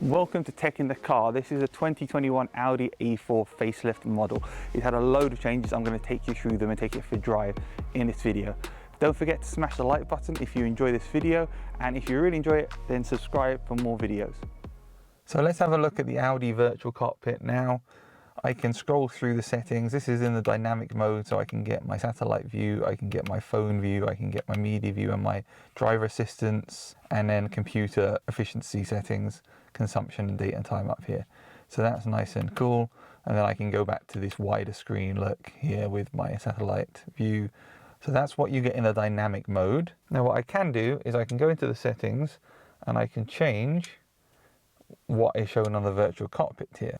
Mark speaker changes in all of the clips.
Speaker 1: Welcome to Tech in the Car. This is a 2021 Audi A4 facelift model. It had a load of changes. I'm going to take you through them and take it for a drive in this video. Don't forget to smash the like button if you enjoy this video, and if you really enjoy it, then subscribe for more videos. So let's have a look at the Audi virtual cockpit now. I can scroll through the settings. This is in the dynamic mode, so I can get my satellite view, I can get my phone view, I can get my media view and my driver assistance, and then computer efficiency settings, consumption and date and time up here. So that's nice and cool. And then I can go back to this wider screen look here with my satellite view. So that's what you get in the dynamic mode. Now what I can do is I can go into the settings and I can change what is shown on the virtual cockpit here.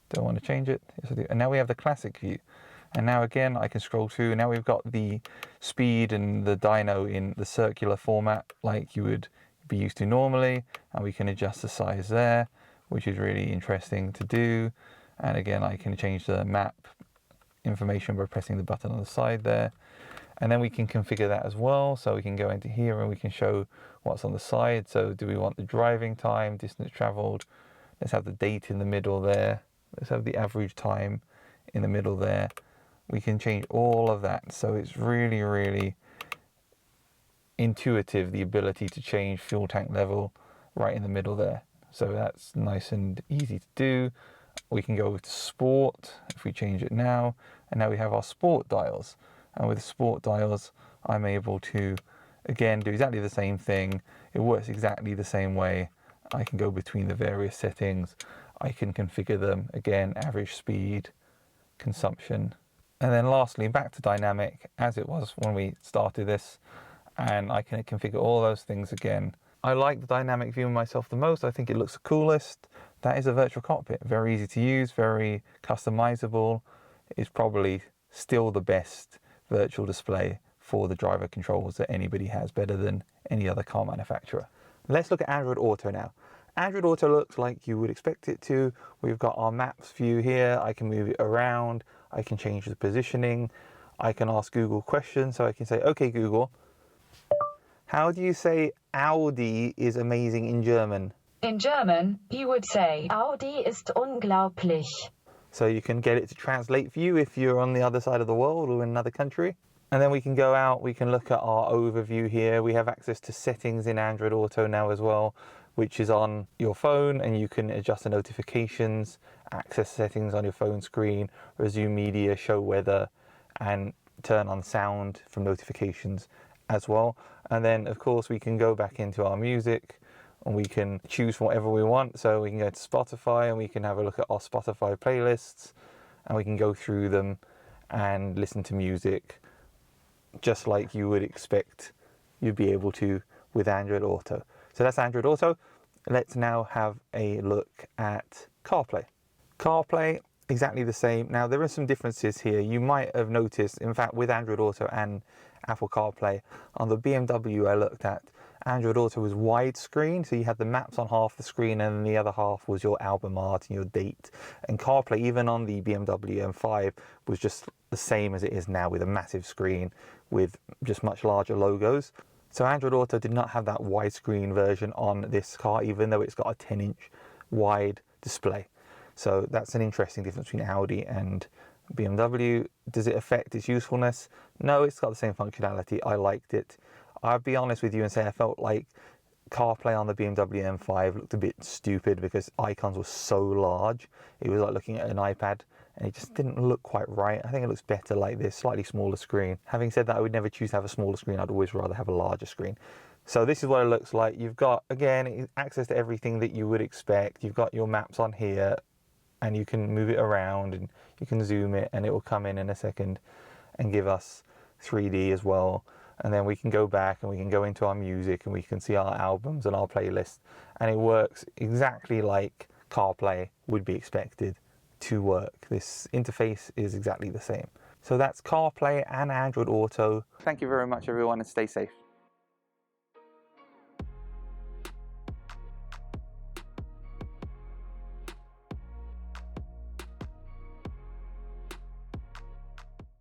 Speaker 1: Don't want to change it. Yes, I do. And now we have the classic view. And now again, I can scroll through. Now we've got the speed and the dyno in the circular format like you would be used to normally. And we can adjust the size there, which is really interesting to do. And again, I can change the map information by pressing the button on the side there. And then we can configure that as well. So we can go into here and we can show what's on the side. So do we want the driving time, distance traveled? Let's have the date in the middle there. Let's have the average time in the middle there. We can change all of that. So it's really, really intuitive, the ability to change fuel tank level right in the middle there. So that's nice and easy to do. We can go to sport if we change it now. And now we have our sport dials. And with sport dials, I'm able to, again, do exactly the same thing. It works exactly the same way. I can go between the various settings. I can configure them, again, average speed, consumption. And then lastly, back to dynamic, as it was when we started this. And I can configure all those things again. I like the dynamic view myself the most. I think it looks the coolest. That is a virtual cockpit. Very easy to use, very customizable. It's probably still the best virtual display for the driver controls that anybody has, better than any other car manufacturer. Let's look at Android Auto now. Android Auto looks like you would expect it to. We've got our maps view here. I can move it around. I can change the positioning. I can ask Google questions. So I can say, okay, Google, how do you say Audi is amazing in German?
Speaker 2: In German, you would say, Audi ist unglaublich.
Speaker 1: So you can get it to translate for you if you're on the other side of the world or in another country. And then we can go out, we can look at our overview here. We have access to settings in Android Auto now as well, which is on your phone, and you can adjust the notifications, access settings on your phone screen, resume media, show weather, and turn on sound from notifications as well. And then of course we can go back into our music and we can choose from whatever we want. So we can go to Spotify and we can have a look at our Spotify playlists, and we can go through them and listen to music just like you would expect you'd be able to with Android Auto. So that's Android Auto. Let's now have a look at CarPlay. CarPlay, exactly the same. Now there are some differences here. You might have noticed, in fact, with Android Auto and Apple CarPlay, on the BMW I looked at, Android Auto was widescreen, so you had the maps on half the screen and then the other half was your album art and your date. And CarPlay, even on the BMW M5, was just the same as it is now, with a massive screen with just much larger logos. So Android Auto did not have that widescreen version on this car, even though it's got a 10-inch wide display. So that's an interesting difference between Audi and BMW. Does it affect its usefulness? No, it's got the same functionality. I liked it. I'll be honest with you and say I felt like CarPlay on the BMW M5 looked a bit stupid because icons were so large. It was like looking at an iPad and it just didn't look quite right. I think it looks better like this, slightly smaller screen. Having said that, I would never choose to have a smaller screen. I'd always rather have a larger screen. So this is what it looks like. You've got, again, access to everything that you would expect. You've got your maps on here and you can move it around and you can zoom it and it will come in a second and give us 3D as well. And then we can go back and we can go into our music and we can see our albums and our playlists, and it works exactly like CarPlay would be expected to work. This interface is exactly the same. So that's CarPlay and Android Auto. Thank you very much everyone, and stay safe.